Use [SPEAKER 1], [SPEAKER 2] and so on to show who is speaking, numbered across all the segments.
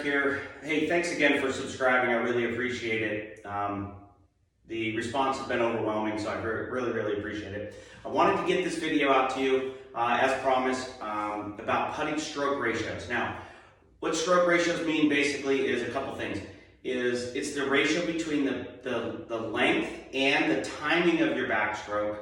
[SPEAKER 1] Eric here. Hey, thanks again for subscribing. I really appreciate it. The response has been overwhelming, so I really appreciate it. I wanted to get this video out to you, as promised, about putting stroke ratios. Now, what stroke ratios mean basically is a couple things. It's the ratio between the length and the timing of your backstroke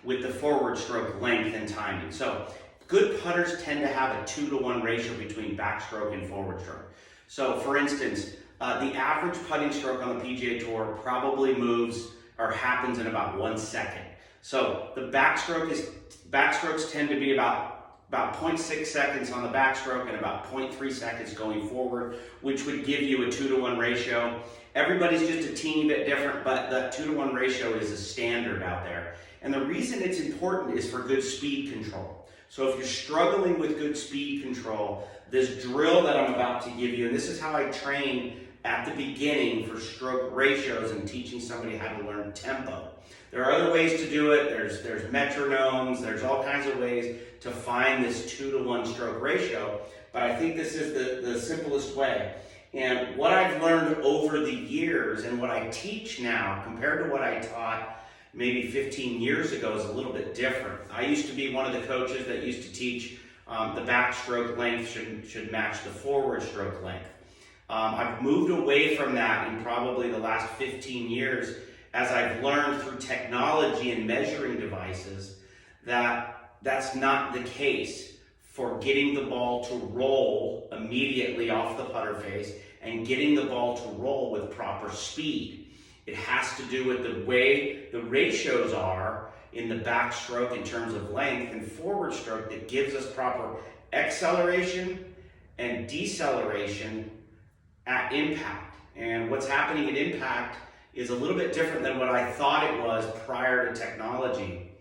[SPEAKER 1] with the forward stroke length and timing. So good putters tend to have a 2-to-1 ratio between backstroke and forward stroke. So for instance, the average putting stroke on the PGA Tour probably moves or happens in about 1 second. So the backstrokes tend to be about 0.6 seconds on the backstroke and about 0.3 seconds going forward, which would give you a 2-to-1 ratio. Everybody's just a teeny bit different, but that 2-to-1 ratio is a standard out there. And the reason it's important is for good speed control. So if you're struggling with good speed control, this drill that I'm about to give you, and this is how I train at the beginning for stroke ratios and teaching somebody how to learn tempo. There are other ways to do it. There's metronomes, there's all kinds of ways to find this 2-to-1 stroke ratio, but I think this is the simplest way. And what I've learned over the years and what I teach now compared to what I taught maybe 15 years ago is a little bit different. I used to be one of the coaches that used to teach the backstroke length should match the forward stroke length. I've moved away from that in probably the last 15 years as I've learned through technology and measuring devices that that's not the case for getting the ball to roll immediately off the putter face and getting the ball to roll with proper speed. It has to do with the way the ratios are in the backstroke in terms of length and forward stroke that gives us proper acceleration and deceleration at impact. And what's happening at impact is a little bit different than what I thought it was prior to technology.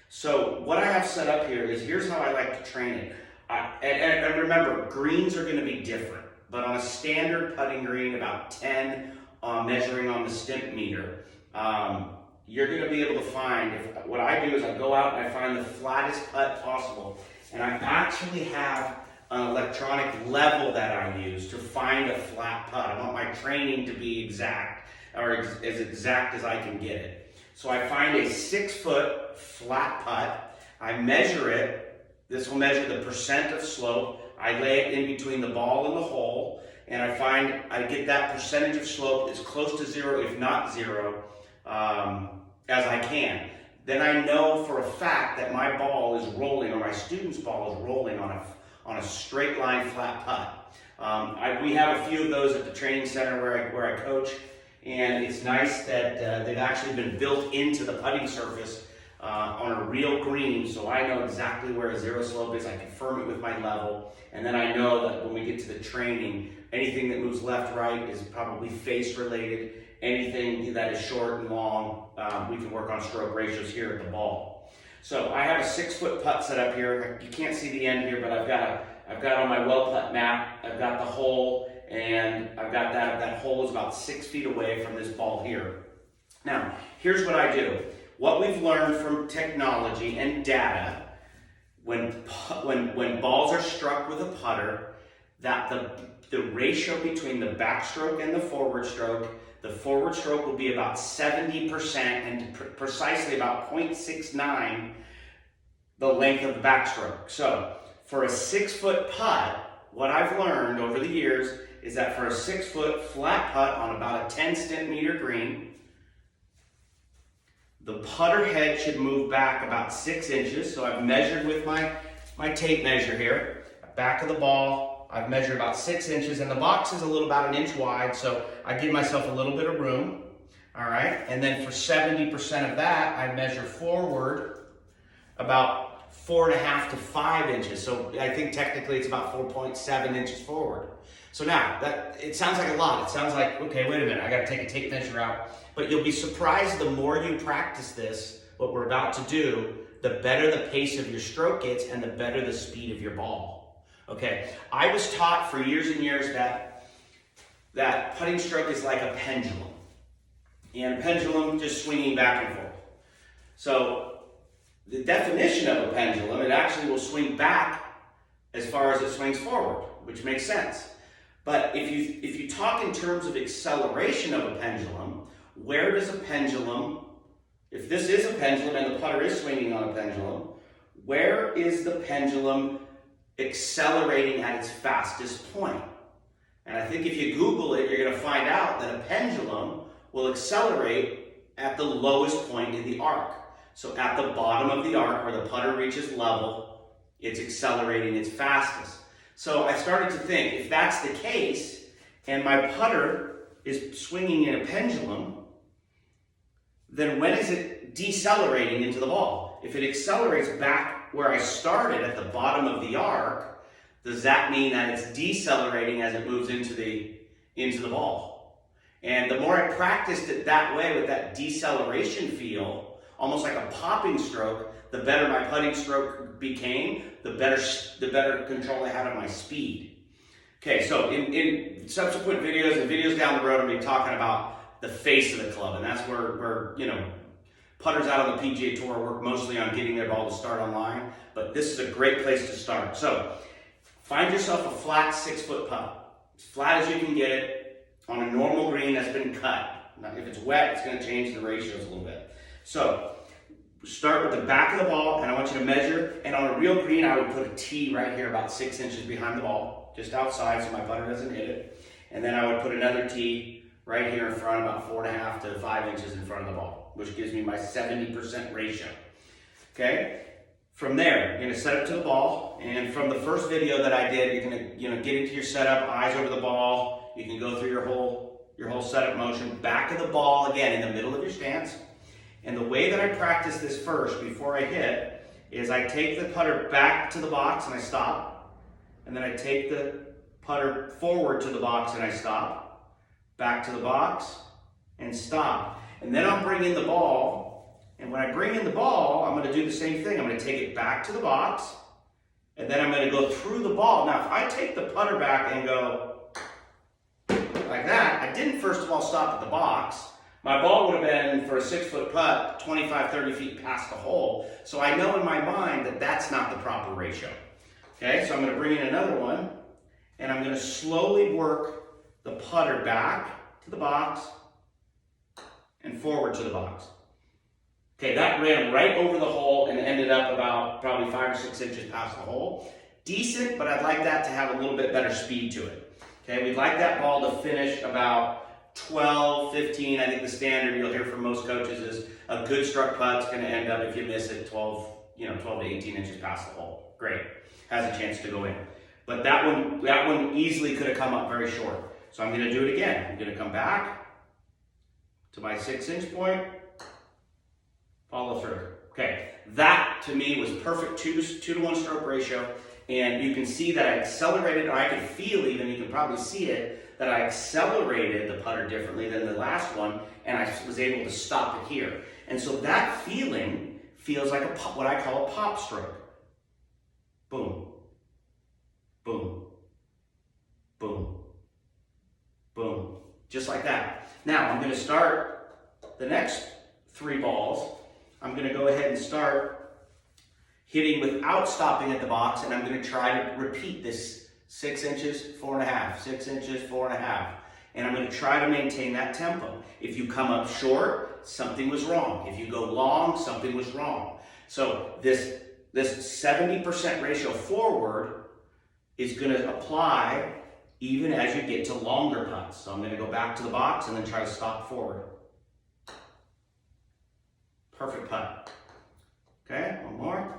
[SPEAKER 1] So what I have set up here is here's how I like to train it. And remember, greens are going to be different, but on a standard putting green, about 10 measuring on the Stimpmeter, you're going to be able to find, what I do is I go out and I find the flattest putt possible, and I actually have an electronic level that I use to find a flat putt. I want my training to be exact, or as exact as I can get it. So I find a 6-foot flat putt, I measure it. This will measure the percent of slope. I lay it in between the ball and the hole, and I find I get that percentage of slope as close to zero, if not zero, as I can. Then I know for a fact that my ball is rolling, or my student's ball is rolling on a straight line flat putt. We have a few of those at the training center where I coach, and it's nice that they've actually been built into the putting surface on a real green, so I know exactly where a zero slope is. I confirm it with my level, and then I know that when we get to the training, anything that moves left, right is probably face related. Anything that is short and long, we can work on stroke ratios here at the ball. So I have a 6-foot putt set up here. You can't see the end here, but I've got on my well putt map, I've got the hole, and I've got that hole is about 6 feet away from this ball here. Now, here's what I do. What we've learned from technology and data, when balls are struck with a putter, that the ratio between the backstroke and the forward stroke will be about 70% and precisely about 0.69 the length of the backstroke. So for a 6-foot putt, what I've learned over the years is that for a 6-foot flat putt on about a 10 Stimpmeter green, the putter head should move back about 6 inches. So I've measured with my tape measure here. Back of the ball, I've measured about 6 inches, and the box is about 1 inch wide, so I give myself a little bit of room. All right, and then for 70% of that, I measure forward about 4.5 to 5 inches. So I think technically it's about 4.7 inches forward. So now, it sounds like a lot. It sounds like, okay, wait a minute, I gotta take a tape measure out. But you'll be surprised the more you practice this, what we're about to do, the better the pace of your stroke gets and the better the speed of your ball. Okay, I was taught for years and years that putting stroke is like a pendulum. And a pendulum just swinging back and forth. So the definition of a pendulum, it actually will swing back as far as it swings forward, which makes sense. But if you talk in terms of acceleration of a pendulum, where does a pendulum, if this is a pendulum and the putter is swinging on a pendulum, where is the pendulum accelerating at its fastest point? And I think if you Google it, you're going to find out that a pendulum will accelerate at the lowest point in the arc. So at the bottom of the arc, where the putter reaches level, it's accelerating its fastest. So I started to think, if that's the case, and my putter is swinging in a pendulum, then when is it decelerating into the ball? If it accelerates back where I started at the bottom of the arc, does that mean that it's decelerating as it moves into the ball? And the more I practiced it that way with that deceleration feel, almost like a popping stroke, the better my putting stroke became, the better control I had of my speed. Okay, so in subsequent videos and videos down the road, I'm going to be talking about the face of the club, and that's where putters out on the PGA Tour work mostly on getting their ball to start on line, but this is a great place to start. So find yourself a flat 6-foot putt, as flat as you can get it, on a normal green that's been cut. Now, if it's wet, it's going to change the ratios a little bit. So start with the back of the ball, and I want you to measure, and on a real green, I would put a tee right here about 6 inches behind the ball, just outside so my putter doesn't hit it. And then I would put another tee right here in front, about 4.5 to 5 inches in front of the ball, which gives me my 70% ratio. Okay? From there, you're going to set up to the ball, and from the first video that I did, you're going to get into your setup, eyes over the ball. You can go through your whole setup motion, back of the ball again in the middle of your stance. And the way that I practice this first before I hit is I take the putter back to the box and I stop, and then I take the putter forward to the box and I stop, back to the box and stop. And then I'll bring in the ball, and when I bring in the ball, I'm going to do the same thing. I'm going to take it back to the box, and then I'm going to go through the ball. Now, if I take the putter back and go like that, I didn't first of all stop at the box. My ball would have been, for a 6-foot putt, 25, 30 feet past the hole. So I know in my mind that that's not the proper ratio. Okay, so I'm going to bring in another one, and I'm going to slowly work the putter back to the box and forward to the box. Okay, that ran right over the hole and ended up about probably 5 or 6 inches past the hole. Decent, but I'd like that to have a little bit better speed to it. Okay, we'd like that ball to finish about 12, 15. I think the standard you'll hear from most coaches is a good struck putt's going to end up, if you miss it, 12 to 18 inches past the hole. Great, has a chance to go in. But that one easily could have come up very short. So I'm going to do it again. I'm going to come back to my 6-inch point, follow through. Okay, that to me was perfect 2 to 1 stroke ratio. And you can see that I accelerated, or I could feel even, you can probably see it, that I accelerated the putter differently than the last one, and I was able to stop it here. And so that feeling feels like what I call a pop stroke. Boom, boom, boom, boom, just like that. Now I'm going to start the next 3 balls. I'm going to go ahead and start hitting without stopping at the box, and I'm going to try to repeat this 6 inches, 4.5, 6 inches, 4.5. And I'm going to try to maintain that tempo. If you come up short, something was wrong. If you go long, something was wrong. So this 70% ratio forward is going to apply even as you get to longer putts. So I'm going to go back to the box and then try to stop forward. Perfect putt. Okay, one more.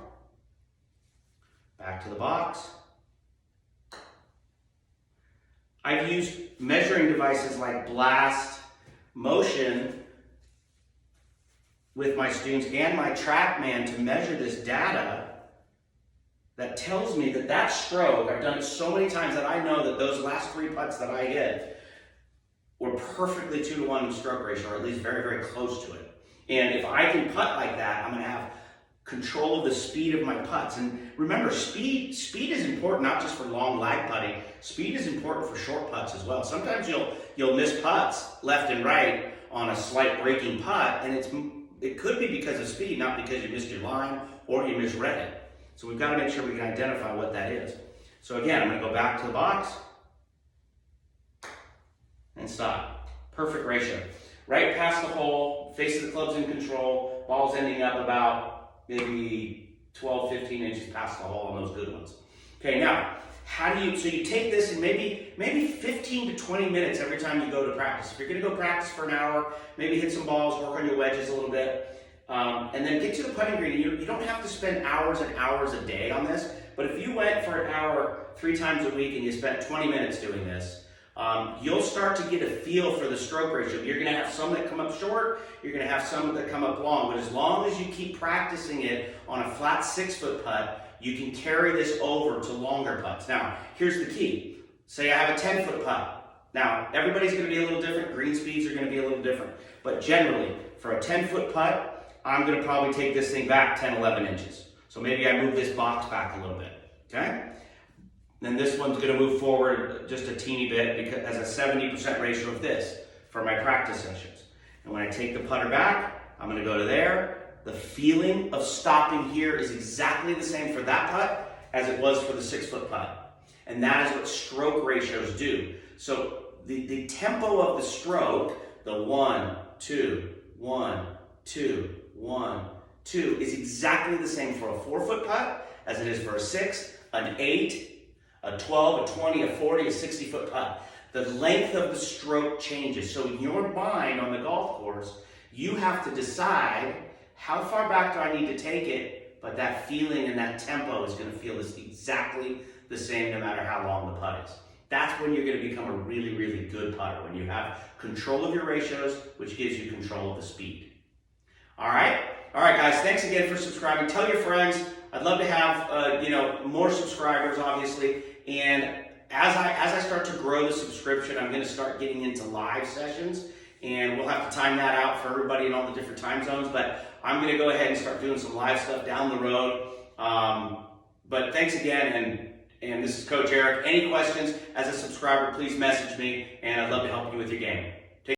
[SPEAKER 1] Back to the box. I've used measuring devices like Blast, Motion with my students and my TrackMan to measure this data that tells me that stroke, I've done it so many times that I know that those last 3 putts that I hit were perfectly 2 to 1 stroke ratio, or at least very, very close to it. And if I can putt like that, I'm going to have control of the speed of my putts. And remember, speed is important not just for long lag putting. Speed is important for short putts as well. Sometimes you'll miss putts left and right on a slight breaking putt, and it could be because of speed, not because you missed your line or you misread it. So we've got to make sure we can identify what that is. So again, I'm going to go back to the box, and stop. Perfect ratio. Right past the hole, face of the club's in control, ball's ending up about maybe 12, 15 inches past the hole on those good ones. Okay, now, so you take this and maybe 15 to 20 minutes every time you go to practice. If you're gonna go practice for an hour, maybe hit some balls, work on your wedges a little bit, and then get to the putting green. You don't have to spend hours and hours a day on this, but if you went for an hour 3 times a week and you spent 20 minutes doing this, you'll start to get a feel for the stroke ratio. You're gonna have some that come up short, you're gonna have some that come up long, but as long as you keep practicing it on a flat 6-foot putt, you can carry this over to longer putts. Now, here's the key. Say I have a 10-foot putt. Now, everybody's gonna be a little different, green speeds are gonna be a little different, but generally, for a 10-foot putt, I'm gonna probably take this thing back 10, 11 inches. So maybe I move this box back a little bit, okay? Then this one's gonna move forward just a teeny bit because it has a 70% ratio of this for my practice sessions. And when I take the putter back, I'm gonna go to there. The feeling of stopping here is exactly the same for that putt as it was for the 6-foot putt. And that is what stroke ratios do. So the tempo of the stroke, the 1, 2, 1, 2, 1, 2, is exactly the same for a 4-foot putt as it is for a 6, an 8, a 12, a 20, a 40, a 60-foot putt. The length of the stroke changes. So in your mind on the golf course, you have to decide how far back do I need to take it, but that feeling and that tempo is going to feel exactly the same no matter how long the putt is. That's when you're going to become a really, really good putter, when you have control of your ratios, which gives you control of the speed. All right, guys, thanks again for subscribing. Tell your friends. I'd love to have more subscribers, obviously, and as I start to grow the subscription, I'm going to start getting into live sessions, and we'll have to time that out for everybody in all the different time zones, but I'm going to go ahead and start doing some live stuff down the road. But thanks again, and this is Coach Eric. Any questions as a subscriber, please message me, and I'd love to help you with your game.